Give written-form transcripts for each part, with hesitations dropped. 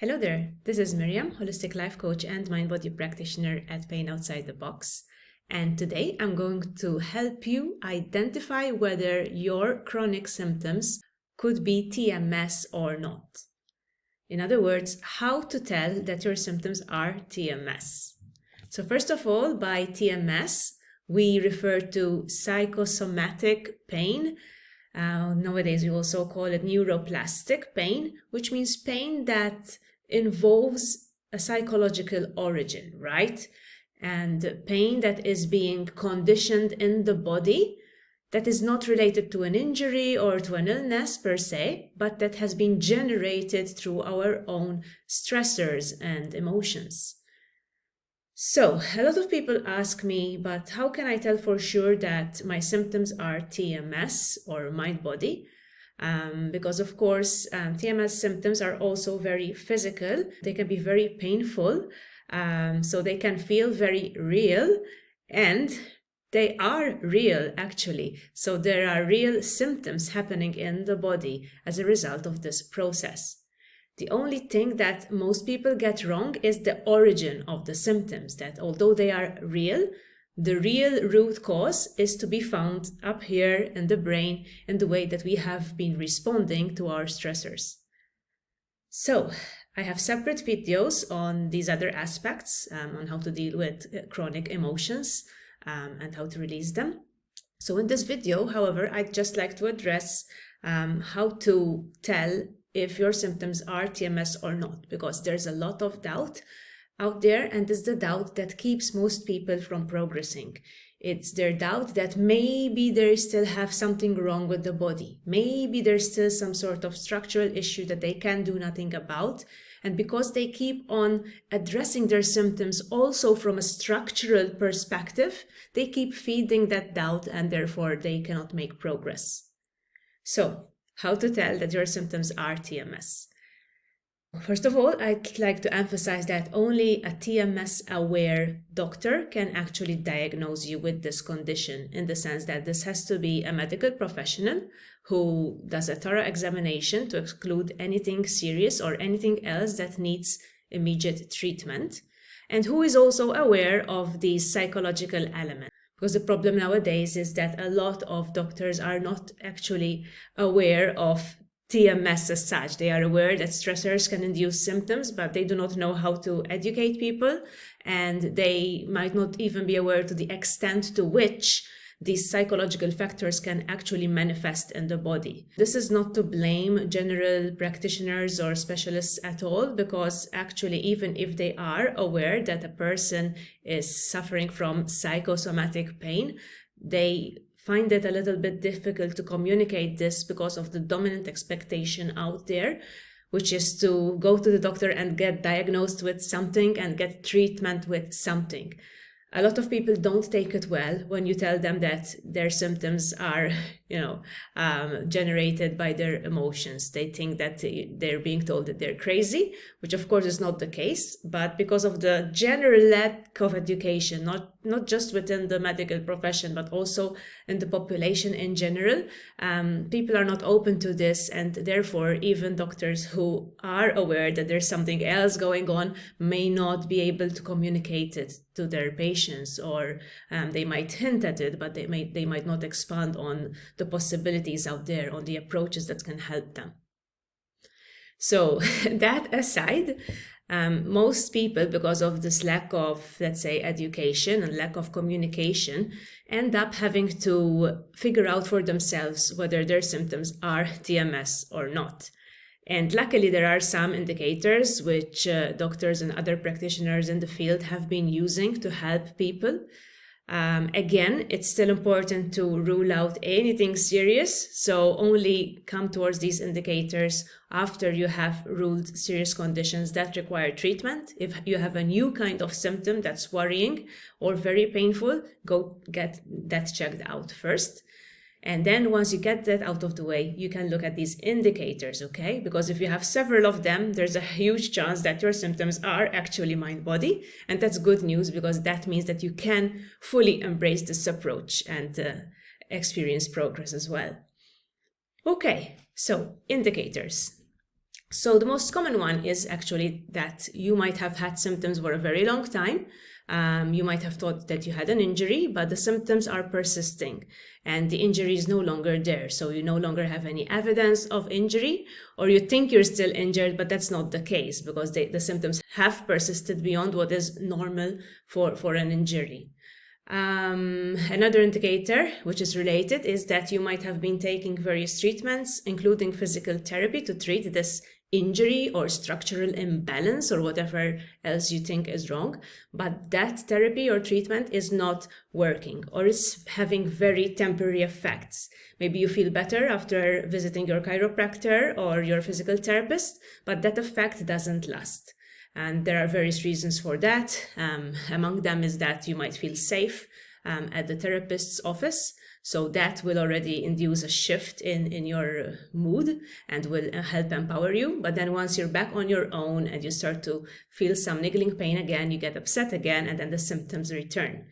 Hello there, this is Miriam, holistic life coach and mind-body practitioner at PainOutsidetheBox. And today I'm going to help you identify whether your chronic symptoms could be TMS or not. In other words, how to tell that your symptoms are TMS. So first of all, by TMS, we refer to psychosomatic pain. Nowadays, we also call it neuroplastic pain, which means pain that involves a psychological origin, right? And pain that is being conditioned in the body, that is not related to an injury or to an illness per se, but that has been generated through our own stressors and emotions. So, a lot of people ask me, but how can I tell for sure that my symptoms are TMS or mind-body? Because of course, TMS symptoms are also very physical. They can be very painful, so they can feel very real, and they are real actually. So there are real symptoms happening in the body as a result of this process. The only thing that most people get wrong is the origin of the symptoms, that although they are real, the real root cause is to be found up here in the brain in the way that we have been responding to our stressors. So, I have separate videos on these other aspects, on how to deal with chronic emotions and how to release them. So in this video, however, I'd just like to address how to tell if your symptoms are TMS or not, because there's a lot of doubt out there, and it's the doubt that keeps most people from progressing. It's their doubt that maybe they still have something wrong with the body. Maybe there's still some sort of structural issue that they can do nothing about. And because they keep on addressing their symptoms also from a structural perspective, they keep feeding that doubt, and therefore they cannot make progress. So, how to tell that your symptoms are TMS? First of all, I'd like to emphasize that only a TMS-aware doctor can actually diagnose you with this condition, in the sense that this has to be a medical professional who does a thorough examination to exclude anything serious or anything else that needs immediate treatment, and who is also aware of these psychological elements. Because the problem nowadays is that a lot of doctors are not actually aware of TMS as such. They are aware that stressors can induce symptoms, but they do not know how to educate people, and they might not even be aware to the extent to which these psychological factors can actually manifest in the body. This is not to blame general practitioners or specialists at all, because actually even if they are aware that a person is suffering from psychosomatic pain, they find it a little bit difficult to communicate this because of the dominant expectation out there, which is to go to the doctor and get diagnosed with something and get treatment with something. A lot of people don't take it well when you tell them that their symptoms are, generated by their emotions. They think that they're being told that they're crazy, which of course is not the case, but because of the general lack of education, not just within the medical profession, but also in the population in general, people are not open to this, and therefore even doctors who are aware that there's something else going on may not be able to communicate it to their patients, or they might hint at it, but they might not expand on the possibilities out there, on the approaches that can help them. So that aside, most people, because of this lack of, let's say, education and lack of communication, end up having to figure out for themselves whether their symptoms are TMS or not. And luckily, there are some indicators which doctors and other practitioners in the field have been using to help people. Again, it's still important to rule out anything serious, so only come towards these indicators after you have ruled serious conditions that require treatment. If you have a new kind of symptom that's worrying or very painful, go get that checked out first. And then once you get that out of the way, you can look at these indicators, okay? Because if you have several of them, there's a huge chance that your symptoms are actually mind-body. And that's good news, because that means that you can fully embrace this approach and experience progress as well. Okay, so indicators. So the most common one is actually that you might have had symptoms for a very long time. You might have thought that you had an injury, but the symptoms are persisting and the injury is no longer there. So you no longer have any evidence of injury, or you think you're still injured, but that's not the case because the symptoms have persisted beyond what is normal for an injury. Another indicator which is related is that you might have been taking various treatments, including physical therapy, to treat this injury or structural imbalance or whatever else you think is wrong, but that therapy or treatment is not working or is having very temporary effects. Maybe you feel better after visiting your chiropractor or your physical therapist, but that effect doesn't last. And there are various reasons for that. Among them is that you might feel safe at the therapist's office. So that will already induce a shift in your mood and will help empower you. But then once you're back on your own and you start to feel some niggling pain again, you get upset again, and then the symptoms return.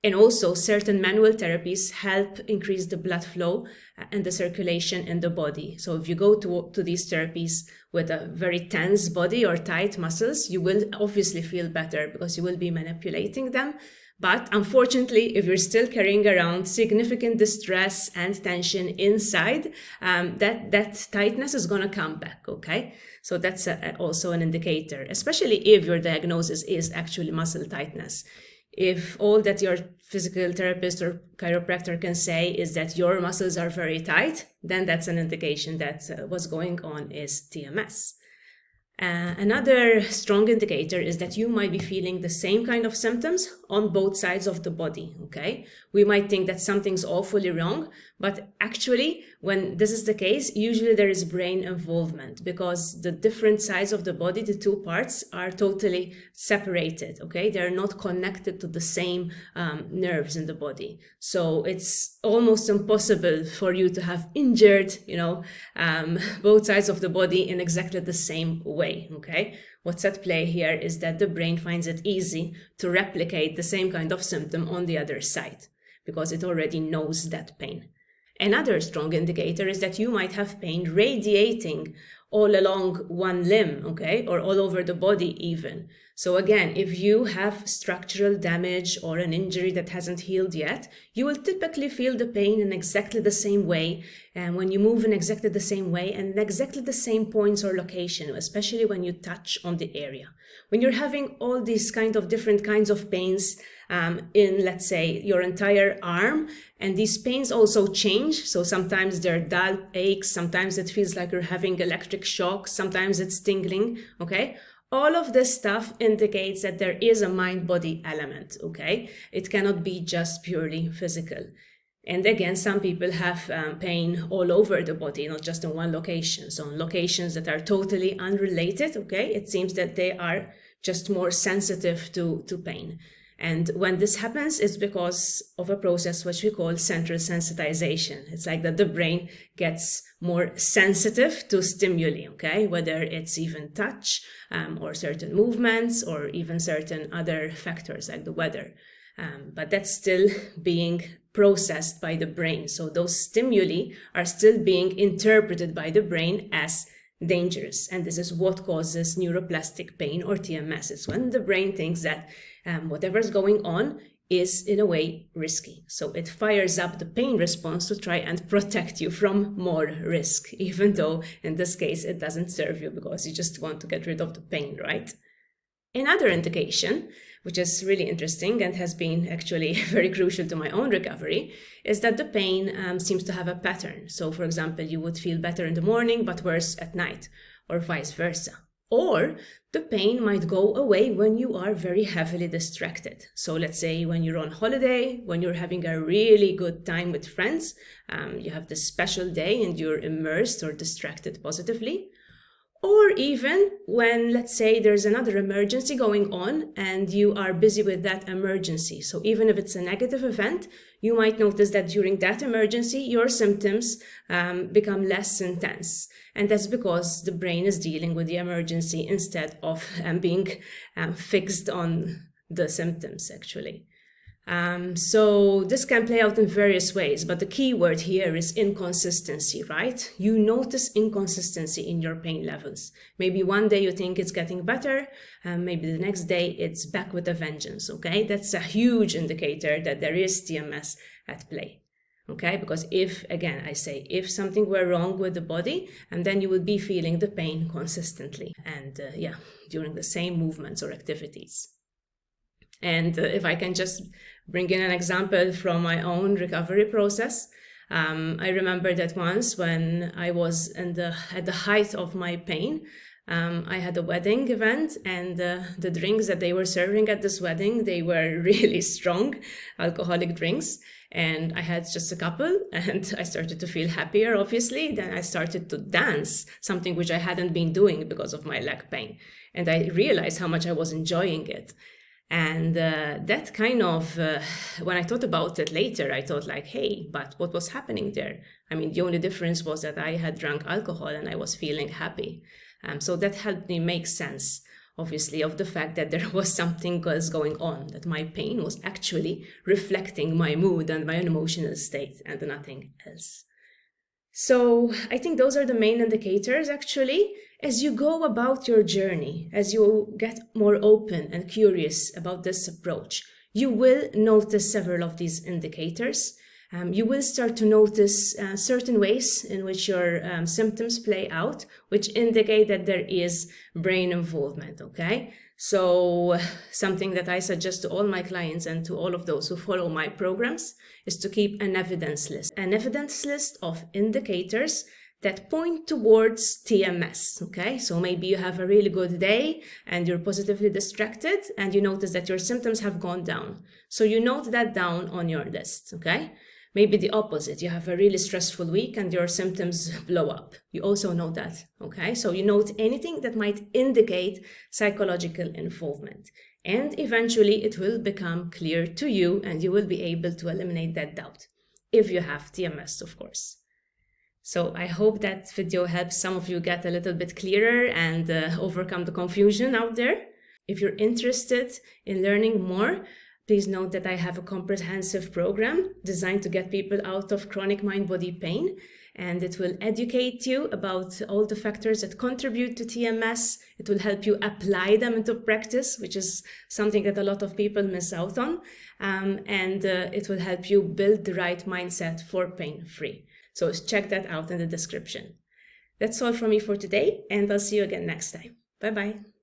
And also certain manual therapies help increase the blood flow and the circulation in the body. So if you go to these therapies with a very tense body or tight muscles, you will obviously feel better because you will be manipulating them. But unfortunately, if you're still carrying around significant distress and tension inside, that tightness is going to come back, okay? So that's also an indicator, especially if your diagnosis is actually muscle tightness. If all that your physical therapist or chiropractor can say is that your muscles are very tight, then that's an indication that what's going on is TMS. Another strong indicator is that you might be feeling the same kind of symptoms on both sides of the body, okay? We might think that something's awfully wrong, but actually, when this is the case, usually there is brain involvement because the different sides of the body, the two parts, are totally separated, okay? They're not connected to the same nerves in the body. So it's almost impossible for you to have injured, both sides of the body in exactly the same way, okay? What's at play here is that the brain finds it easy to replicate the same kind of symptom on the other side because it already knows that pain. Another strong indicator is that you might have pain radiating all along one limb, okay, or all over the body even. So again, if you have structural damage or an injury that hasn't healed yet, you will typically feel the pain in exactly the same way, and when you move in exactly the same way and in exactly the same points or location, especially when you touch on the area. When you're having all these different kinds of pains in, let's say, your entire arm, and these pains also change. So sometimes they're dull aches, sometimes it feels like you're having electric shock, sometimes it's tingling, okay? All of this stuff indicates that there is a mind-body element, okay? It cannot be just purely physical. And again, some people have pain all over the body, not just in one location. So in locations that are totally unrelated, okay, it seems that they are just more sensitive to pain. And when this happens, it's because of a process which we call central sensitization. It's like that the brain gets more sensitive to stimuli, okay? Whether it's even touch or certain movements or even certain other factors like the weather. But that's still being processed by the brain. So those stimuli are still being interpreted by the brain as dangerous. And this is what causes neuroplastic pain or TMS. It's when the brain thinks that whatever's going on is in a way risky. So it fires up the pain response to try and protect you from more risk, even though in this case it doesn't serve you because you just want to get rid of the pain, right? Another indication, which is really interesting and has been actually very crucial to my own recovery, is that the pain seems to have a pattern. So for example, you would feel better in the morning but worse at night, or vice versa. Or the pain might go away when you are very heavily distracted. So let's say when you're on holiday, when you're having a really good time with friends, you have this special day and you're immersed or distracted positively. Or even when, let's say, there's another emergency going on and you are busy with that emergency. So even if it's a negative event, you might notice that during that emergency, your symptoms become less intense. And that's because the brain is dealing with the emergency instead of being fixed on the symptoms, actually. So this can play out in various ways, but the key word here is inconsistency, right? You notice inconsistency in your pain levels. Maybe one day you think it's getting better, and maybe the next day it's back with a vengeance, okay? That's a huge indicator that there is TMS at play, okay? Because if something were wrong with the body, and then you would be feeling the pain consistently and during the same movements or activities. And if I can just bring in an example from my own recovery process, I remember that once when I was at the height of my pain, I had a wedding event, and the drinks that they were serving at this wedding, they were really strong alcoholic drinks. And I had just a couple, and I started to feel happier, obviously. Then I started to dance, something which I hadn't been doing because of my leg pain. And I realized how much I was enjoying it. And that kind of, when I thought about it later, I thought like, hey, but what was happening there? I mean, the only difference was that I had drunk alcohol and I was feeling happy. So that helped me make sense, obviously, of the fact that there was something else going on, that my pain was actually reflecting my mood and my emotional state and nothing else. So I think those are the main indicators, actually. As you go about your journey, as you get more open and curious about this approach, you will notice several of these indicators. You will start to notice certain ways in which your symptoms play out, which indicate that there is brain involvement, okay? So something that I suggest to all my clients and to all of those who follow my programs is to keep an evidence list of indicators that point towards TMS, okay? So maybe you have a really good day and you're positively distracted and you notice that your symptoms have gone down. So you note that down on your list, okay? Maybe the opposite, you have a really stressful week and your symptoms blow up. You also know that, okay? So you note anything that might indicate psychological involvement. And eventually it will become clear to you and you will be able to eliminate that doubt, if you have TMS, of course. So I hope that video helps some of you get a little bit clearer and overcome the confusion out there. If you're interested in learning more, please note that I have a comprehensive program designed to get people out of chronic mind-body pain, and it will educate you about all the factors that contribute to TMS. It will help you apply them into practice, which is something that a lot of people miss out on, and it will help you build the right mindset for pain-free. So check that out in the description. That's all from me for today, and I'll see you again next time. Bye-bye.